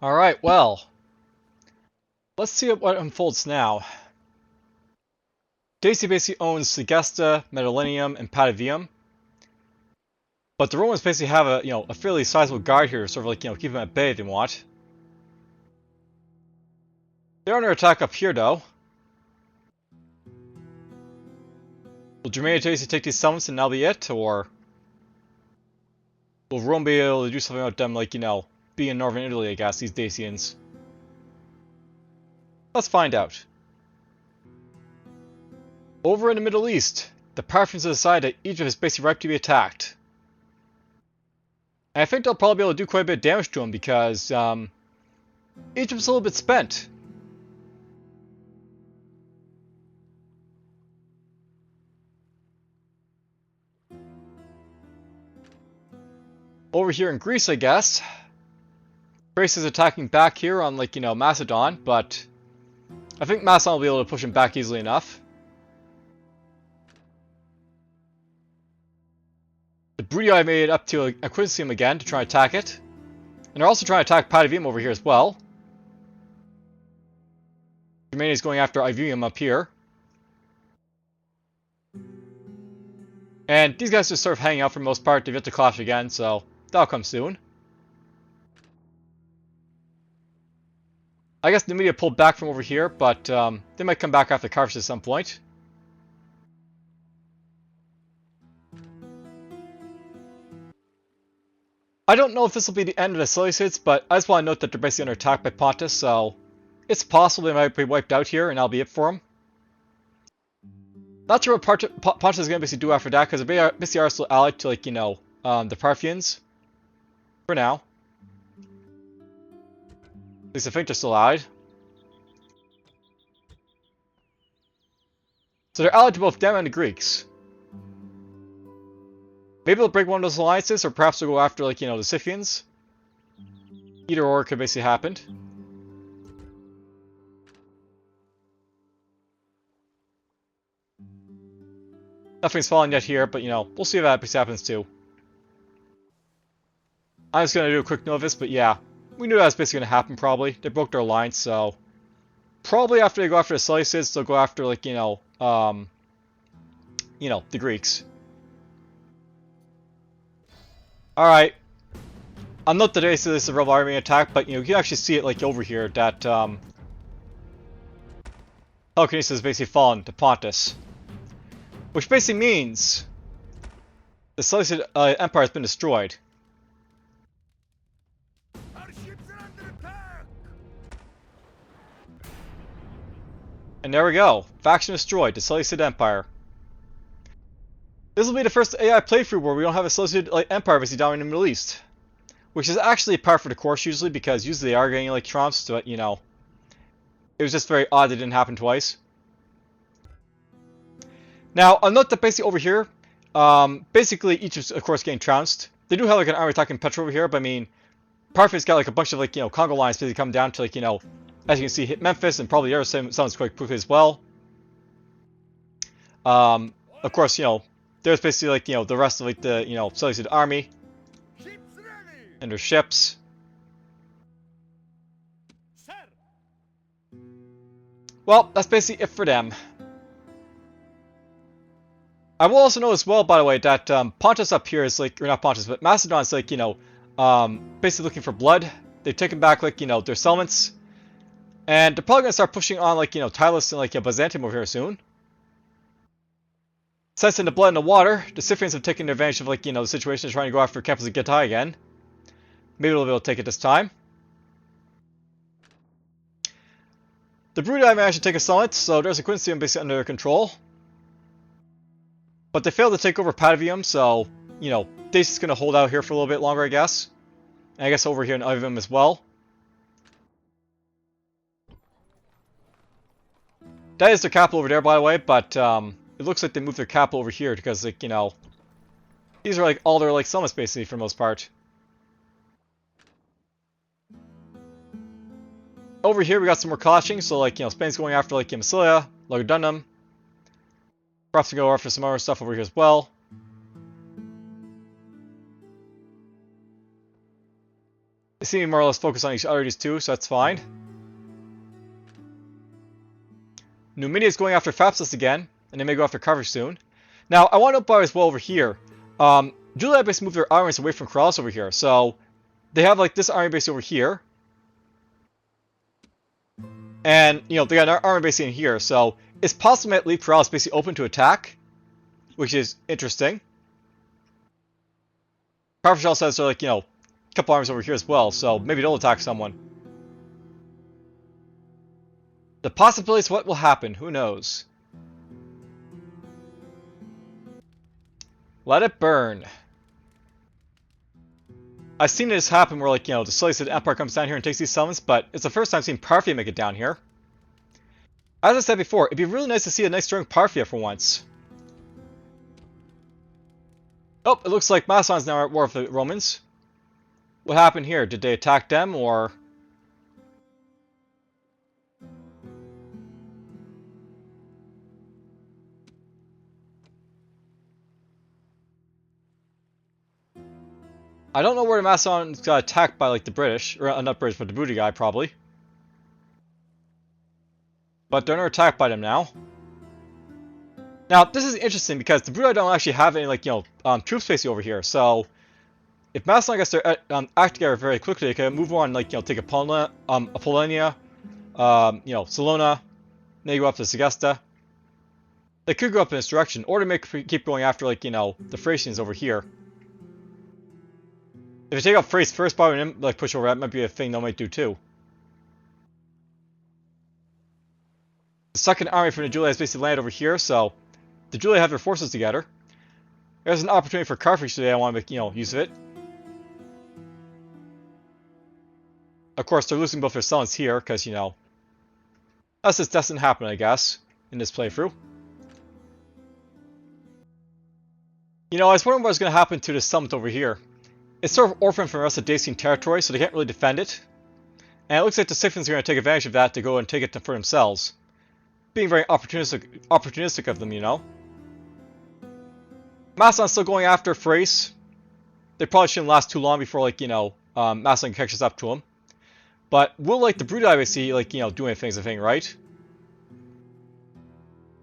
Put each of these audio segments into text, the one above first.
Alright, well, let's see what unfolds now. Dacia basically owns Segesta, Mediolanum, and Patavium. But the Romans basically have a fairly sizable guard here, sort of like, keep them at bay if they want. They're under attack up here, though. Will Germania Dacia take these settlements and that'll be it, or will Rome be able to do something about them, like, being in northern Italy, I guess, these Dacians? Let's find out. Over in the Middle East, the Parthians have decided that Egypt is basically ripe to be attacked. And I think they'll probably be able to do quite a bit of damage to them because Egypt's a little bit spent. Over here in Greece, I guess, Thrace is attacking back here on, like, Macedon, but I think Macedon will be able to push him back easily enough. The Brutii made it up to Aquisium again to try and attack it. And they're also trying to attack Patavium over here as well. Germania is going after Ivium up here. And these guys just sort of hanging out for the most part. They've yet to clash again, so that'll come soon. I guess the media pulled back from over here, but they might come back after Carthage at some point. I don't know if this will be the end of the Seleucids, but I just want to note that they're basically under attack by Pontus, so it's possible they might be wiped out here, and that'll be it for them. Not sure what Pontus is going to basically do after that, because they basically are still allied to, like, the Parthians. For now. At least I think they're still allied. So they're allied to both them and the Greeks. Maybe they'll break one of those alliances, or perhaps they'll go after, like, the Scythians. Either or could basically happen. Nothing's fallen yet here, but, we'll see if that happens too. I'm just going to do a quick note of this, but yeah. We knew that was basically going to happen, probably. They broke their alliance, so probably after they go after the Seleucids, they'll go after, like, the Greeks. Alright. I'll note that this is a rebel army attack, but, you can actually see it, like, over here, that, Peloponnesus has basically fallen to Pontus. Which basically means the Seleucid Empire has been destroyed. And there we go. Faction destroyed. The Seleucid Empire. This will be the first AI playthrough where we don't have a Seleucid Empire basically down in the Middle East. Which is actually par for the course usually, because usually they are getting like trumps, but it was just very odd that it didn't happen twice. Now, I'll note that basically over here, basically Egypt's of course getting trounced. They do have like an army attacking Petra over here, but I mean, Parthia has got like a bunch of like, Congo lines basically come down to like, as you can see, hit Memphis and probably the other sounds quite quickly as well. Of course, there's basically like, the rest of like the, Seleucid army. And their ships. Well, that's basically it for them. I will also know as well, by the way, that Pontus up here is like, or not Pontus, but Macedon's like, basically looking for blood. They've taken back like, their settlements. And they're probably going to start pushing on like, Tylus and like Byzantium over here soon. Sensing the blood in the water, the Scythians have taken advantage of like, the situation, trying to go after Campus of Getae again. Maybe they'll be able to take it this time. The Brutii managed to take a summit, so there's a Aquisium basically under their control. But they failed to take over Patavium, so, Dacia's going to hold out here for a little bit longer, I guess. And I guess over here in Ivium as well. That is their capital over there, by the way, but it looks like they moved their capital over here because, like, these are like all their like summits basically for the most part. Over here we got some more clashing, so like, Spain's going after like Massilia, Lugdunum. Perhaps to go after some other stuff over here as well. They seem more or less focused on each other, these two, so that's fine. Numidia is going after Thapsus again, and they may go after Carthage soon. Now, I want to know as well over here. Julia basically moved their armies away from Corellis over here, so they have like this army base over here. And, you know, they got an army base in here, so it's possible that Leap Corellis basically open to attack, which is interesting. Carthage also has, like, you know, a couple armies over here as well, so maybe they'll attack someone. The possibilities of what will happen, who knows? Let it burn. I've seen this happen where, like, you know, the Seleucid Empire comes down here and takes these settlements, but it's the first time I've seen Parthia make it down here. As I said before, it'd be really nice to see a nice strong Parthia for once. Oh, it looks like Macedon's now at war with the Romans. What happened here? Did they attack them, or... I don't know where Macedon got attacked by, like, the British. Or, not British, but the Brutii guy, probably. But they're not attacked by them now. Now, this is interesting because the Brutii don't actually have any, like, you know, troop space over here. So, if Macedon gets their act together very quickly, they can move on, like, you know, take Apollonia, you know, Salona, maybe go up to Segesta. They could go up in this direction, or they may keep going after, like, you know, the Thracians over here. If they take out Thrace first, probably like push over, that might be a thing they might do too. The second army from the Julia has basically landed over here, so the Julia have their forces together. There's an opportunity for Carthage today. I want to make, you know, use of it. Of course, they're losing both their settlements here because, you know, that's just destined to happen, I guess, in this playthrough. You know, I was wondering what was going to happen to this settlement over here. It's sort of orphaned from the rest of Dacian territory, so they can't really defend it. And it looks like the Scythians are going to take advantage of that to go and take it for themselves. Being very opportunistic of them, you know. Macedon's still going after Thrace. They probably shouldn't last too long before, like, you know, Macedon catches up to them. But will, like, the Brutii basically, like, you know, do anything as a thing, right?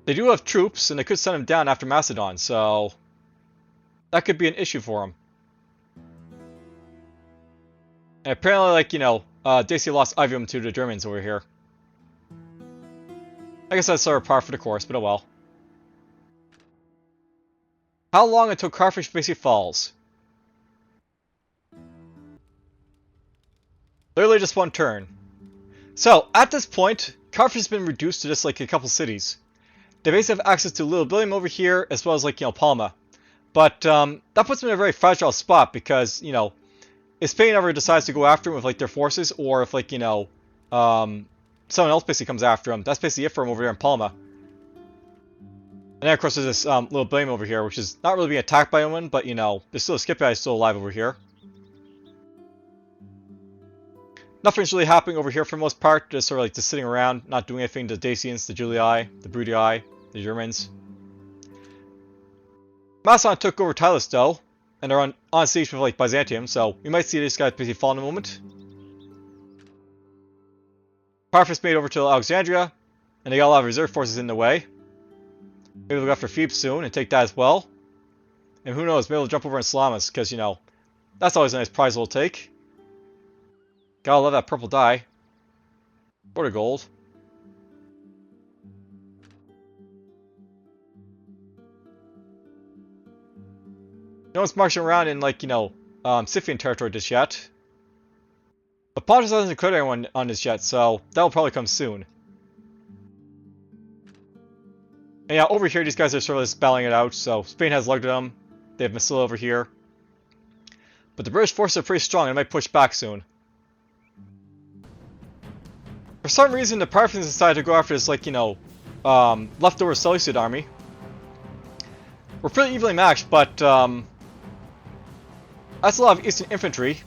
They do have troops, and they could send them down after Macedon, so that could be an issue for them. And apparently, like, you know, Dacia lost Patavium to the Germans over here. I guess that's sort of par for the course, but oh well. How long until Carthage basically falls? Literally just one turn. So, at this point, Carthage has been reduced to just, like, a couple cities. They basically have access to Little Billium over here, as well as, like, you know, Palma. But, that puts them in a very fragile spot, because, you know, if Spain ever decides to go after them with, like, their forces, or if, like, you know, someone else basically comes after them, that's basically it for them over here in Palma. And then, of course, there's this Little Billium over here, which is not really being attacked by anyone, but, you know, there's still a Scipii still alive over here. Nothing's really happening over here for the most part, just sort of, like, just sitting around, not doing anything to the Dacians, the Julii, the Brutii, the Germans. Macedon took over Tylus, though, and they're on siege with, like, Byzantium, so we might see this guy basically fall in a moment. Parthia made over to Alexandria, and they got a lot of reserve forces in the way. Maybe they'll go after Thebes soon and take that as well. And who knows, maybe they'll jump over in Salamis, because, you know, that's always a nice prize we'll take. Gotta love that purple dye. Or the gold. No one's marching around in, like, you know, Scythian territory just yet. But Pontus hasn't declared anyone on this yet, so that'll probably come soon. And yeah, over here these guys are sort of just battling it out, so Spain has lugged them. They have Massila over here. But the British forces are pretty strong and might push back soon. For some reason, the Parthians decided to go after this, like, you know, leftover Seleucid army. We're pretty evenly matched, but, that's a lot of Eastern infantry.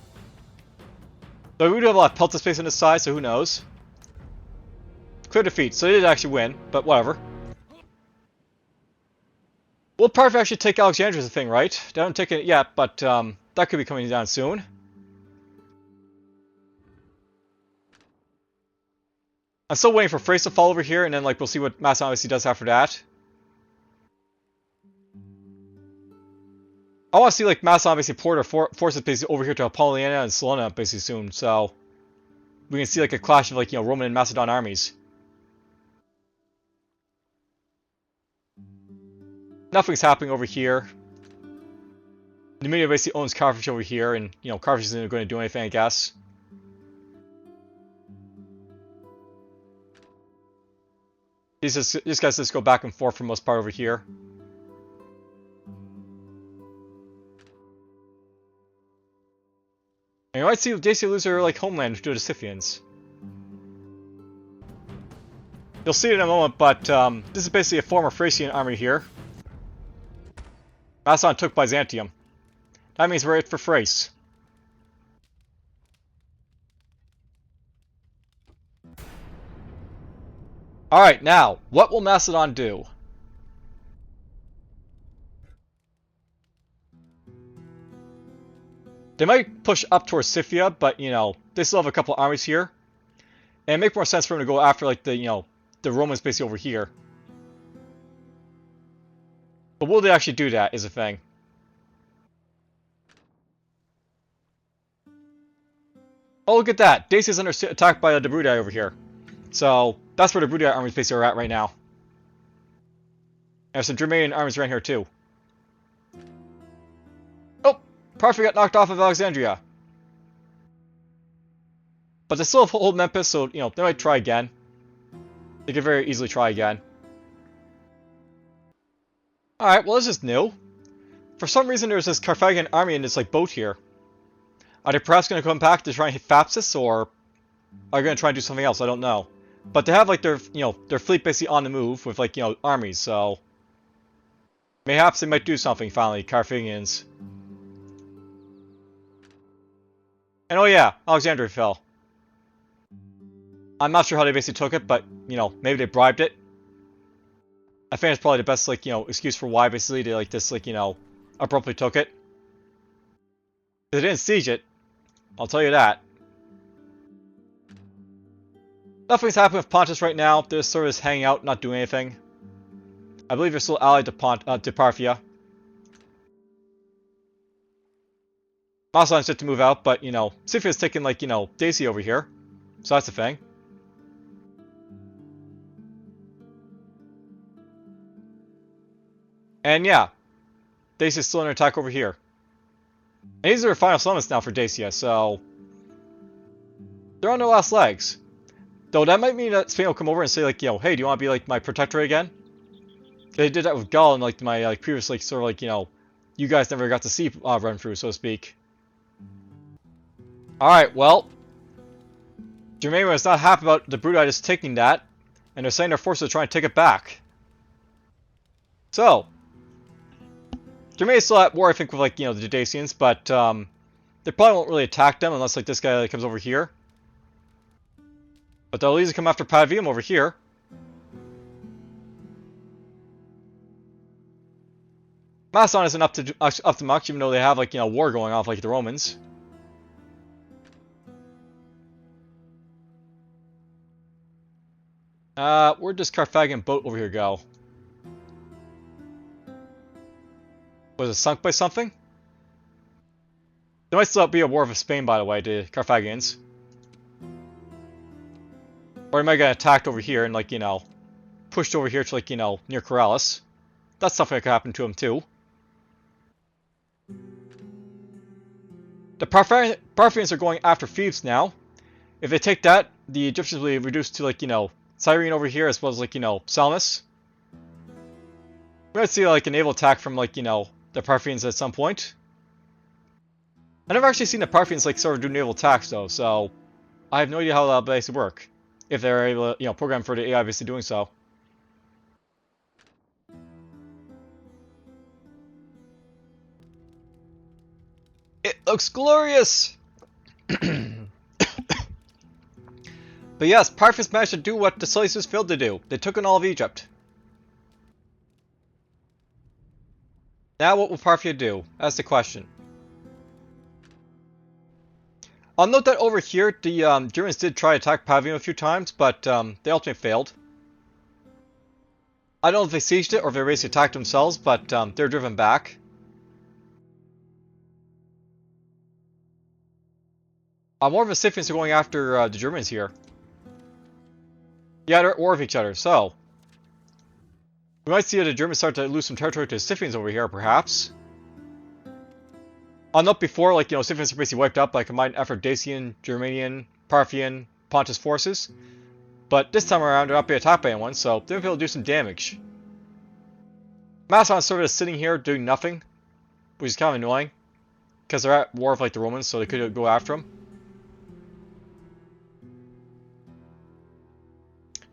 Though we do have a lot of pelta space on this side, so who knows. Clear defeat, so they did actually win, but whatever. Will Parthia actually take Alexandria as a thing, right? They haven't taken it yet, but, that could be coming down soon. I'm still waiting for Thrace to fall over here, and then like we'll see what Macedon obviously does after that. I want to see like Macedon obviously port or forces basically over here to Apollonia and Salona basically soon, so we can see like a clash of like Roman and Macedon armies. Nothing's happening over here. Germania basically owns Carthage over here, and Carthage isn't going to do anything, I guess. These guys just go back and forth for the most part over here. And you might see Dacia lose their like homeland to the Scythians. You'll see it in a moment, but this is basically a former Thracian army here. Macedon took Byzantium. That means we're it for Thrace. Alright, now, what will Macedon do? They might push up towards Scythia, but, they still have a couple armies here. And it makes more sense for them to go after, like, the Romans basically over here. But will they actually do that, is the thing. Oh, look at that! Dacia is under attack by the Brutii over here. So, that's where the Brutii armies basically are at right now. There's some Germanian armies around here, too. Oh! Parthia got knocked off of Alexandria. But they still hold Memphis, so, they might try again. They could very easily try again. Alright, well, this is new. For some reason, there's this Carthaginian army in this, like, boat here. Are they perhaps going to come back to try and hit Thapsus, or are they going to try and do something else? I don't know. But they have, like, their, their fleet basically on the move with, like, armies, so mayhaps they might do something, finally, Carthaginians. And oh yeah, Alexandria fell. I'm not sure how they basically took it, but, maybe they bribed it. I think it's probably the best, like, excuse for why, basically, they, like, this, like, abruptly took it. They didn't siege it, I'll tell you that. Nothing's happening with Pontus right now. They're sort of just hanging out, not doing anything. I believe they're still allied to Parthia. Macedon's set to move out, but, Scythia's taking, like, Dacia over here. So that's the thing. And yeah, Dacia's still under attack over here. And these are their final summons now for Dacia, so they're on their last legs. Though that might mean that Spain will come over and say, like, hey, do you want to be, like, my protectorate again? They did that with Gaul and, like, my, like, previous, like, sort of, like, you guys never got to see run through, so to speak. Alright, well, Germania is not happy about the Brutii just taking that, and they're sending their forces to try and take it back. So, Germania is still at war, I think, with, like, the Dacians, but they probably won't really attack them unless, like, this guy like, comes over here. But they'll easily come after Patavium over here. Macedon isn't up to much, even though they have, like, war going on with, like, the Romans. Where'd this Carthaginian boat over here go? Was it sunk by something? There might still be a war with Spain, by the way, to Carthaginians. Or they might get attacked over here and, like, pushed over here to, like, near Corellis. That's something that could happen to them, too. The Parthians are going after Thebes now. If they take that, the Egyptians will be reduced to, like, Cyrene over here, as well as, like, Salamis. We might see, like, a naval attack from, like, the Parthians at some point. I've never actually seen the Parthians, like, sort of do naval attacks, though, so I have no idea how that'll basically work. If they're able to, program for the AI obviously doing so. It looks glorious! But yes, Parthia managed to do what the Seleucids failed to do. They took in all of Egypt. Now what will Parthia do? That's the question. I'll note that over here, the Germans did try to attack Patavium a few times, but they ultimately failed. I don't know if they sieged it or if they basically attacked themselves, but they're driven back. More of the Scythians are going after the Germans here. Yeah, they're at war with each other, so we might see the Germans start to lose some territory to the Scythians over here, perhaps. I'll note before, like, you know, Scythians are basically wiped out by a combined effort Dacian, Germanian, Parthian, Pontus forces. But this time around, they're not being attacked by anyone, so they're able to do some damage. Macedon's sort of sitting here doing nothing, which is kind of annoying, because they're at war with, like, the Romans, so they could go after them.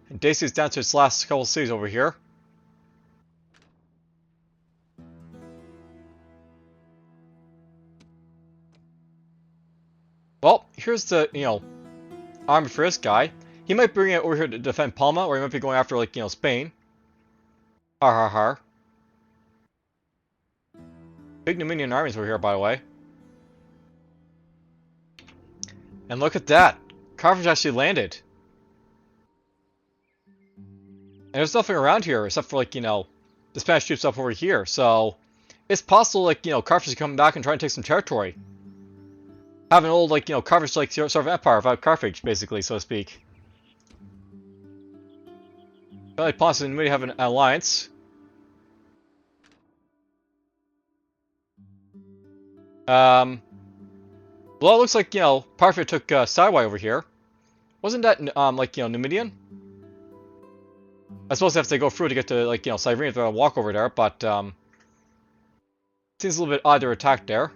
And Dacia is down to its last couple of cities over here. Well, here's the, you know, army for this guy. He might bring it over here to defend Palma, or he might be going after, like, you know, Spain. Har har har. Big Numidian armies over here, by the way. And look at that! Carthage actually landed. And there's nothing around here except for, like, you know, the Spanish troops up over here. So it's possible, like, you know, Carthage is coming back and trying to take some territory. Have an old, like, you know, Carthage, like, sort of empire without Carthage, basically, so to speak. Like, Pontus and Numidia have an alliance. Well, it looks like, you know, Parthia took Saiwai over here. Wasn't that, like, you know, Numidian? I suppose they have to go through to get to, like, you know, Cyrene if they're gonna walk over there, but, seems a little bit odd they're attacked there.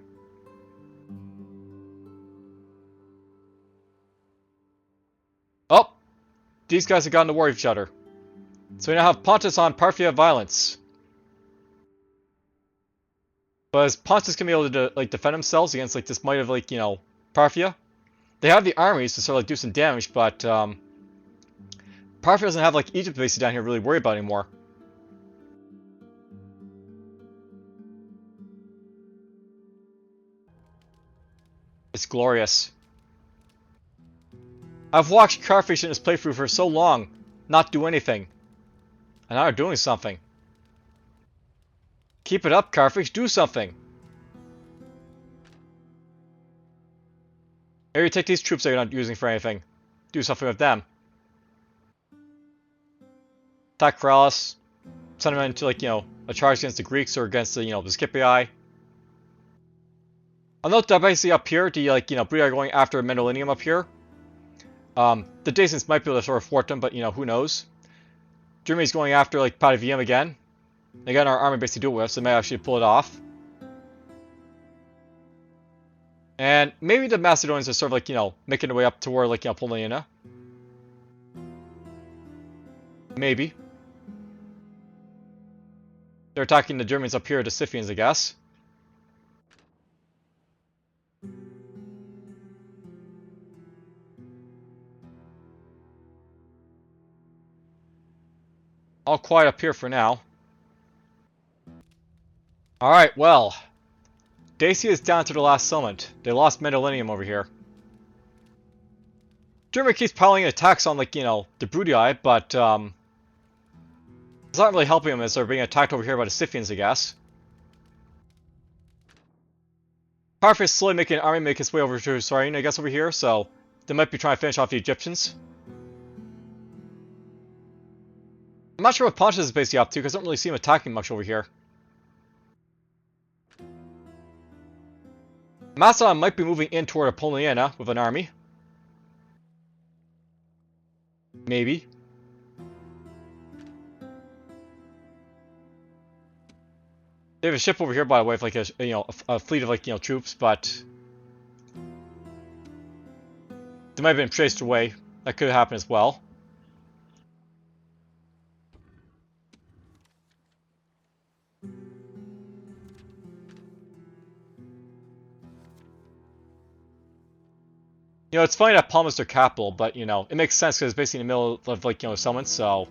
Oh! These guys have gotten to war with each other. So we now have Pontus on Parthia violence. But is Pontus gonna be able to, like, defend themselves against, like, this might of, like, you know, Parthia? They have the armies to sort of, like, do some damage, but, Parthia doesn't have, like, Egypt basically down here really worry about anymore. It's glorious. I've watched Carthage in this playthrough for so long not do anything. And now they're doing something. Keep it up, Carthage, do something! Maybe take these troops that you're not using for anything. Do something with them. Attack Corellis. Send them into, like, you know, a charge against the Greeks or against the, you know, the Scipii. I'll note that basically up here, the, like, you know, Brutii are going after Mendolinium up here. The Dacians might be able to sort of thwart them, but, you know, who knows. Germany's going after, like, Patavium again. Again, our army basically do it with, so they may actually pull it off. And maybe the Macedonians are sort of, like, you know, making their way up toward, like, you know, Polina. Maybe. They're attacking the Germans up here, the Scythians, I guess. All quiet up here for now. Alright, well. Dacia is down to the last settlement. They lost Mendolinium over here. Germany keeps piling attacks on, like, you know, the Brutii, but, it's not really helping them as they're being attacked over here by the Scythians, I guess. Parthia is slowly making an army make its way over to Cyrene, I guess, over here, so they might be trying to finish off the Egyptians. I'm not sure what Pontus is basically up to, because I don't really see him attacking much over here. Macedon might be moving in toward Apolloniana with an army. Maybe. They have a ship over here, by the way, with, like, a, you know, a fleet of, like, you know, troops, but they might have been chased away. That could happen as well. You know, it's funny that Palma's their capital, but, you know, it makes sense because it's basically in the middle of, like, you know, settlements, so.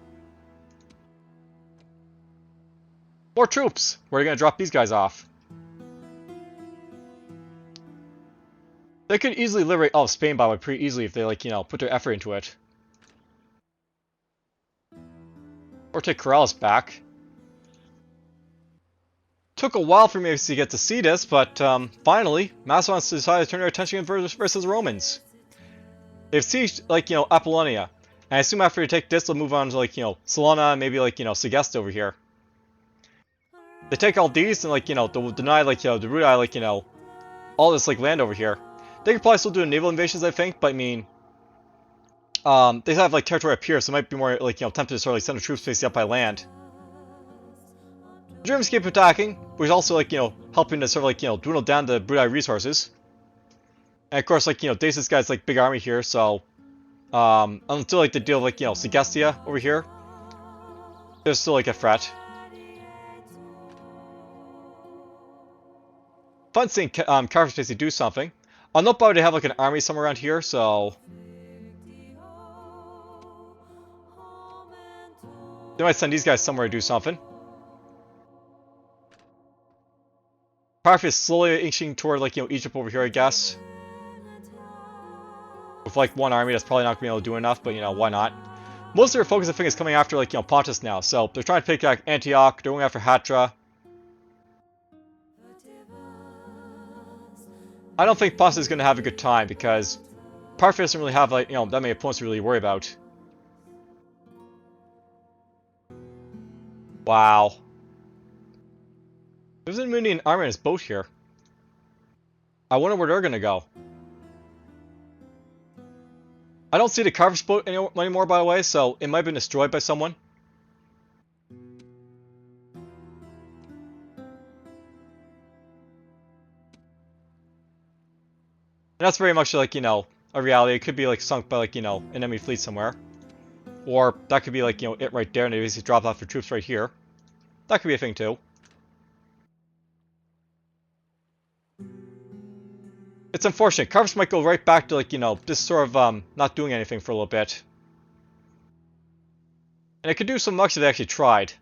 More troops! Where are you going to drop these guys off? They could easily liberate all of Spain, by the way, pretty easily if they, like, you know, put their effort into it. Or take Corrales back. Took a while for me to get to see this, but finally, Macedon decided to turn their attention versus the Romans. They've sieged, like, you know, Apollonia. And I assume after they take this, they'll move on to, like, you know, Salona and maybe, like, you know, Segesta over here. They take all these and, like, you know, they'll deny, like, you know, the Brutii, like, you know, all this, like, land over here. They could probably still do naval invasions, I think, but I mean, they have, like, territory up here, so it might be more, like, you know, tempted to sort of, like, send the troops basically up by land. The Germans keep attacking, which is also, like, you know, helping to sort of, like, you know, dwindle down the Brutii resources. And, of course, like, you know, Dacia's got, like, big army here, so, until, like, the deal of, like, you know, Segestia over here, there's still, like, a threat. Fun seeing Carthage basically do something. I'll note by the way they have, like, an army somewhere around here, so... they might send these guys somewhere to do something. Parthia is slowly inching toward, like, you know, Egypt over here, I guess. With, like, one army, that's probably not going to be able to do enough, but, you know, why not? Most of their focus, I think, is coming after, like, you know, Pontus now. So, they're trying to pick back Antioch, they're going after Hatra. I don't think Pontus is going to have a good time, because Parthia doesn't really have, like, you know, that many opponents to really worry about. Wow. There's an Iranian army in his boat here. I wonder where they're going to go. I don't see the Carthage boat anymore, by the way, so it might have been destroyed by someone. And that's very much like, you know, a reality. It could be, like, sunk by, like, you know, an enemy fleet somewhere. Or that could be, like, you know, it right there, and they basically drop off their troops right here. That could be a thing, too. It's unfortunate. Carthage might go right back to, like, you know, just sort of, not doing anything for a little bit. And it could do so much if they actually tried.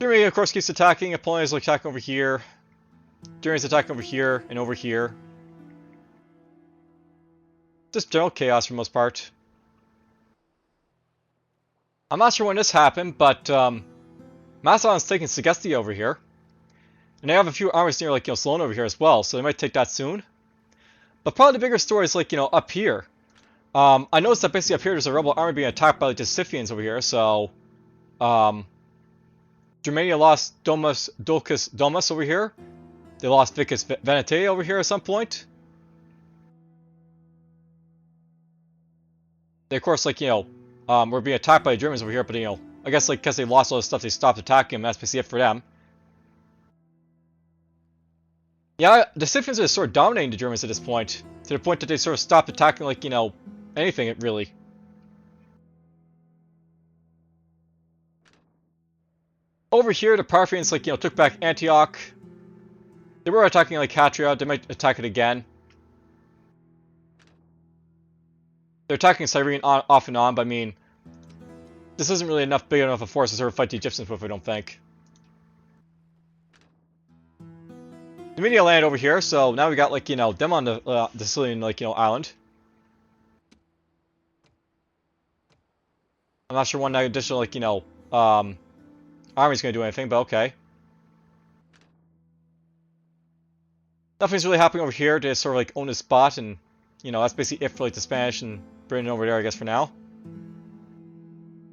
Germany, of course, keeps attacking. Apollonia is, like, attacking over here. Germany's attacking over here and over here. Just general chaos for the most part. I'm not sure when this happened, but, Macedon's taking Segestia over here. And they have a few armies near, like, you know, Salona over here as well, so they might take that soon. But probably the bigger story is, like, you know, up here. I noticed that basically up here there's a rebel army being attacked by, like, the Scythians over here, so... Germania lost Dulcus Domus over here. They lost Vicus Venetae over here at some point. They, of course, like, you know, were being attacked by the Germans over here, but, you know, I guess, like, because they lost all this stuff, they stopped attacking them. That's basically it for them. Yeah, the Scythians are sort of dominating the Germans at this point. To the point that they sort of stopped attacking, like, you know, anything, really. Over here, the Parthians, like, you know, took back Antioch. They were attacking, like, Hatria. They might attack it again. They're attacking Cyrene off and on, but I mean, this isn't really big enough a force to sort of fight the Egyptians with, I don't think. Germania land over here, so now we got, like, you know, them on the Sicilian, like, you know, island. I'm not sure when that additional, like, you know, army's gonna do anything, but okay. Nothing's really happening over here. They sort of, like, own this spot, and, you know, that's basically it for, like, the Spanish and Britain over there, I guess, for now.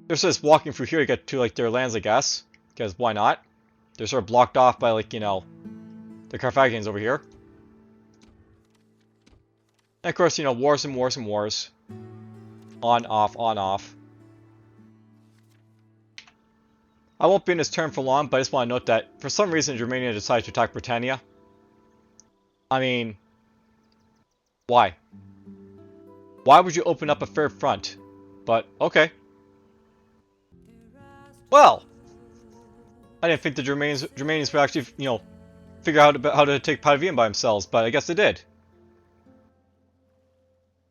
They're just walking through here to get to, like, their lands, I guess, because why not? They're sort of blocked off by, like, you know, the Carthaginians over here. And, of course, you know, wars and wars and wars. On, off, on, off. I won't be in this turn for long, but I just want to note that, for some reason, Germania decided to attack Britannia. I mean, why? Why would you open up a third front? But, okay. Well, I didn't think the Germanians would actually, you know, figure out how to take Patavium by themselves, but I guess they did.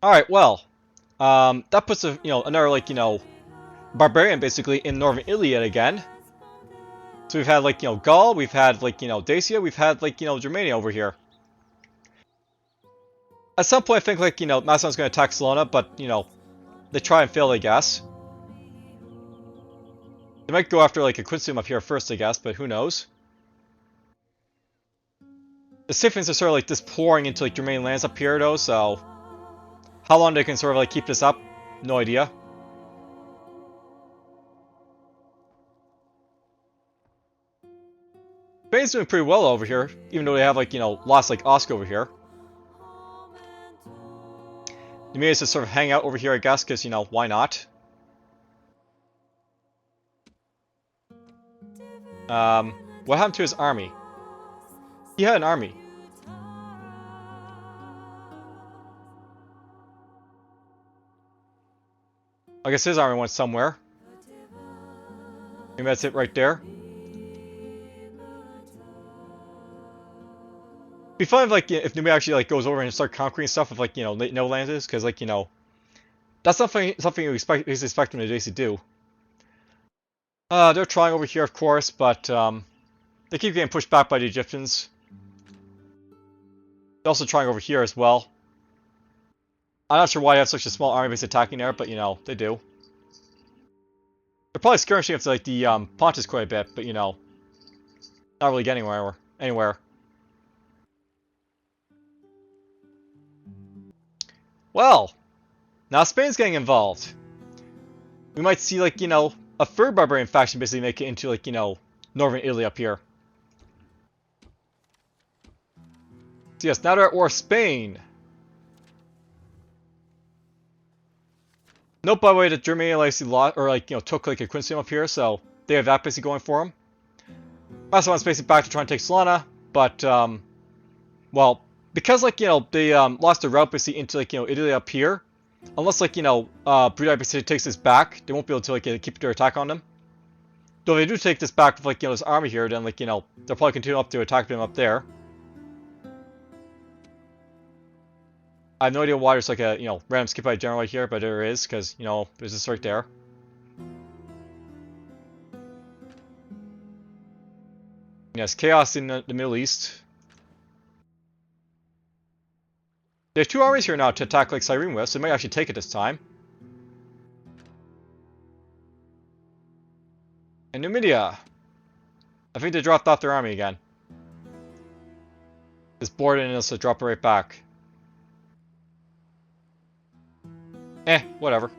Alright, well, that puts a, you know, another, like, you know, barbarian basically in northern Italy yet again. So we've had, like, you know, Gaul, we've had, like, you know, Dacia, we've had, like, you know, Germania over here. At some point, I think, like, you know, Macedon's going to attack Salona, but, you know, they try and fail, I guess. They might go after, like, a Quincium up here first, I guess, but who knows. The Scythians are sort of, like, just pouring into, like, Germanian lands up here, though, so... How long they can sort of, like, keep this up? No idea. Spain's doing pretty well over here, even though they have, like, you know, lost, like, Oscar over here. You may just sort of hang out over here, I guess, because, you know, why not? What happened to his army? He had an army. I guess his army went somewhere. Maybe that's it right there. It'd be fun if, like, if Numia actually, like, goes over and start conquering stuff with, like, you know, no lands, because, like, you know, that's something you expect them to Dacia do. They're trying over here, of course, but they keep getting pushed back by the Egyptians. They're also trying over here as well. I'm not sure why they have such a small army base attacking there, but, you know, they do. They're probably skirmishing up to, like, the Pontus quite a bit, but, you know, not really getting anywhere. Well, now Spain's getting involved. We might see, like, you know, a third barbarian faction basically make it into, like, you know, northern Italy up here. So yes, now they're at war with Spain. Note, by the way, that Germania basically lost, or, like, you know, took, like, a Quincium up here, so they have that basically going for them. Macedon's basically back to try and take Salona, but, well, because, like, you know, they lost their route basically into, like, you know, Italy up here, unless, like, you know, Brutii basically takes this back, they won't be able to, like, keep their attack on them. Though if they do take this back with, like, you know, this army here, then, like, you know, they'll probably continue up to attack them up there. I have no idea why there's, like, a, you know, random skip by general right here, but there is, because, you know, there's this right there. Yes, chaos in the Middle East. They have two armies here now to attack, like, Cyrene with, so they might actually take it this time. And Numidia. I think they dropped off their army again. It's bored and it'll drop it right back. Whatever.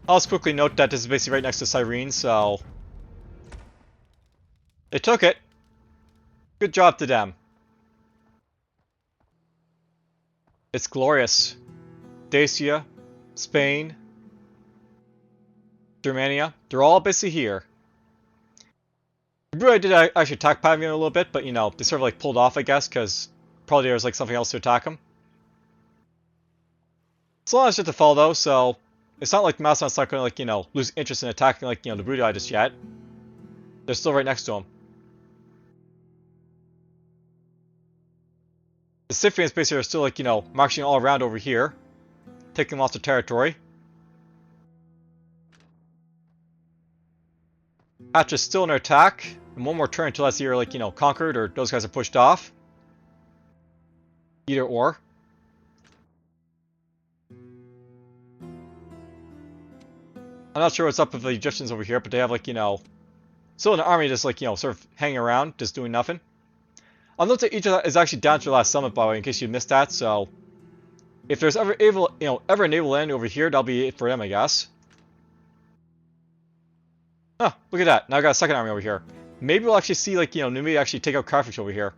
I'll just quickly note that this is basically right next to Cyrene, so... They took it. Good job to them. It's glorious. Dacia, Spain, Germania, they're all basically here. Brutii did actually attack Patavium a little bit, but, you know, they sort of, like, pulled off, I guess, because probably there was, like, something else to attack them. Salona's just to fall, though, so it's not like Macedon's not going to, like, you know, lose interest in attacking, like, you know, the Brutii just yet. They're still right next to him. The Scythians basically are still, like, you know, marching all around over here, taking lots of territory. Hatch is still in their attack, and one more turn until that's either, like, you know, conquered or those guys are pushed off. Either or. I'm not sure what's up with the Egyptians over here, but they have, like, you know, still an army just, like, you know, sort of hanging around, just doing nothing. I'll note that Egypt is actually down to the last summit, by the way, in case you missed that, so... If there's ever a naval landing over here, that'll be it for them, I guess. Huh, look at that. Now I got a second army over here. Maybe we'll actually see, like, you know, Numia actually take out Carthage over here.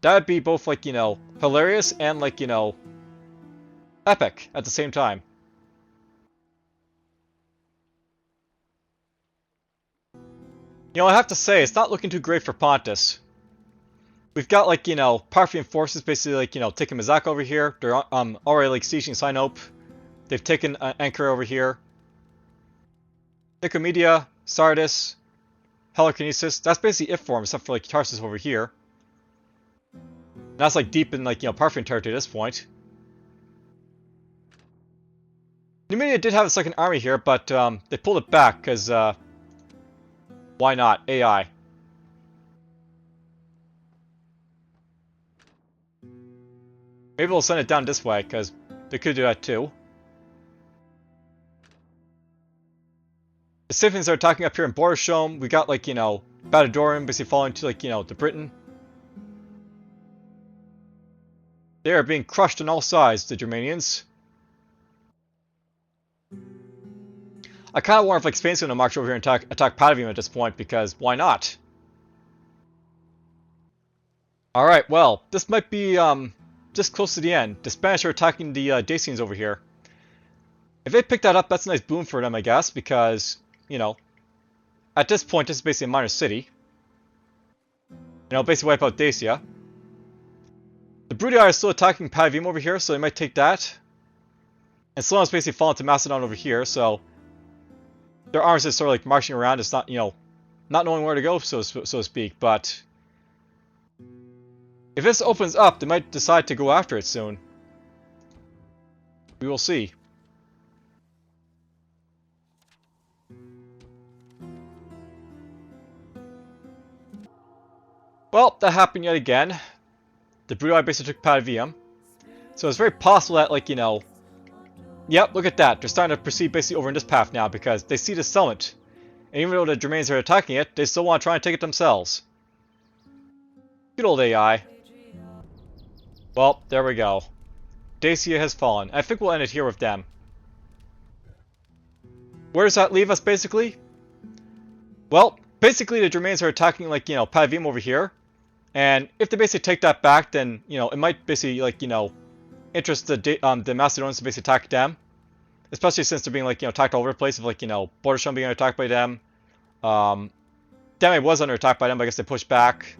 That would be both, like, you know, hilarious and, like, you know, epic at the same time. You know, I have to say, it's not looking too great for Pontus. We've got, like, you know, Parthian forces basically, like, you know, taking Mazak over here. They're already, like, sieging Sinope. They've taken Ankara over here. Nicomedia, Sardis, Helicarnassus. That's basically it for them, except for, like, Tarsus over here. And that's, like, deep in, like, you know, Parthian territory at this point. Numidia did have a second army here, but they pulled it back because Why not? AI. Maybe we'll send it down this way, because they could do that too. The Scythians are attacking up here in Borisholm. We got, like, you know, Patavium basically falling to, like, you know, to Britain. They are being crushed on all sides, the Germanians. I kind of wonder if, like, Spain's going to march over here and attack Patavium at this point, because why not? Alright, well, this might be, just close to the end. The Spanish are attacking the Dacians over here. If they pick that up, that's a nice boon for them, I guess, because, you know, at this point, this is basically a minor city. You know, basically wipe out Dacia. The Brutii are still attacking Patavium over here, so they might take that. And Seleucid's basically fallen to Macedon over here, so their arms is sort of like marching around. It's not, you know, not knowing where to go, so to speak, but if this opens up, they might decide to go after it soon. We will see. Well, that happened yet again. The Brutii basically took Patavium. So it's very possible that, like, you know... Yep, look at that. They're starting to proceed basically over in this path now because they see the summit. And even though the Germanians are attacking it, they still want to try and take it themselves. Good old AI. Well, there we go. Dacia has fallen. I think we'll end it here with them. Where does that leave us, basically? Well, basically the Germanians are attacking, like, you know, Patavium over here. And if they basically take that back, then, you know, it might basically, like, you know, interest the Macedonians to basically attack them. Especially since they're being, like, you know, attacked all over the place. Of, like, you know, Borisholm being attacked by them. Demi was under attack by them, but I guess they pushed back.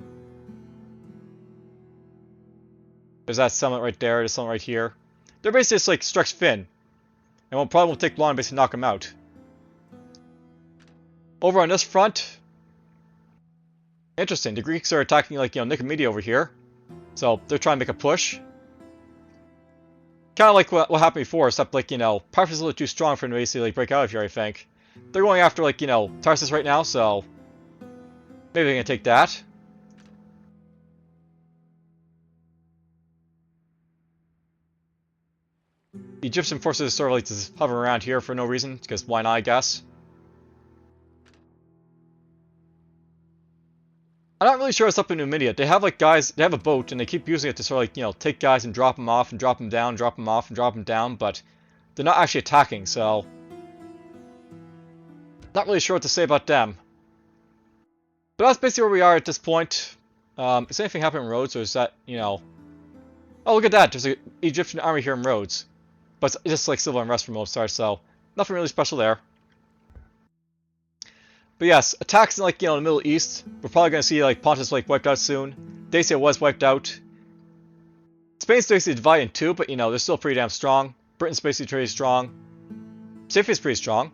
There's that summit right there, there's summit right here. They're basically just, like, stretched thin. And it probably won't take long to basically knock them out. Over on this front... Interesting, the Greeks are attacking, like, you know, Nicomedia over here. So, they're trying to make a push. Kind of like what happened before, except, like, you know, Parthia's a little too strong for them to basically, like, break out of here, I think. They're going after, like, you know, Thrace right now, so... Maybe they can take that. The Egyptian forces sort of like to hover around here for no reason, because why not, I guess. I'm not really sure what's up in Numidia. They have, like, guys, they have a boat, and they keep using it to sort of, like, you know, take guys and drop them off, and drop them down, drop them off, and drop them down, but they're not actually attacking, so... Not really sure what to say about them. But that's basically where we are at this point. Is anything happening in Rhodes, or is that, you know... Oh, look at that! There's an Egyptian army here in Rhodes. But it's just, like, civil unrest for most part, so... Nothing really special there. But yes, attacks in, like, you know, the Middle East. We're probably going to see, like, Pontus, like, wiped out soon. Dacia was wiped out. Spain's basically divided in two, but, you know, they're still pretty damn strong. Britain's basically pretty strong. Scythia's pretty strong.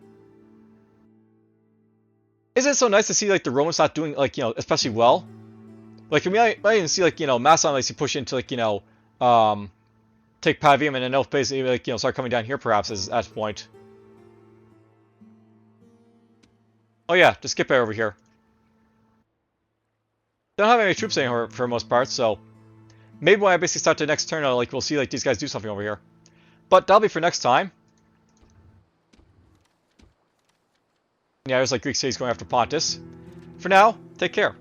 Isn't it so nice to see, like, the Romans not doing, like, you know, especially well? Like, we might even see, like, you know, Macedon, like, push into, like, you know, take Patavium, and then they'll basically, like, you know, start coming down here, perhaps, at this point. Oh yeah, just skip it over here. Don't have any troops anymore for the most part, so... Maybe when I basically start the next turn, like, we'll see, like, these guys do something over here. But that'll be for next time. Yeah, there's, like, Greek cities going after Pontus. For now, take care.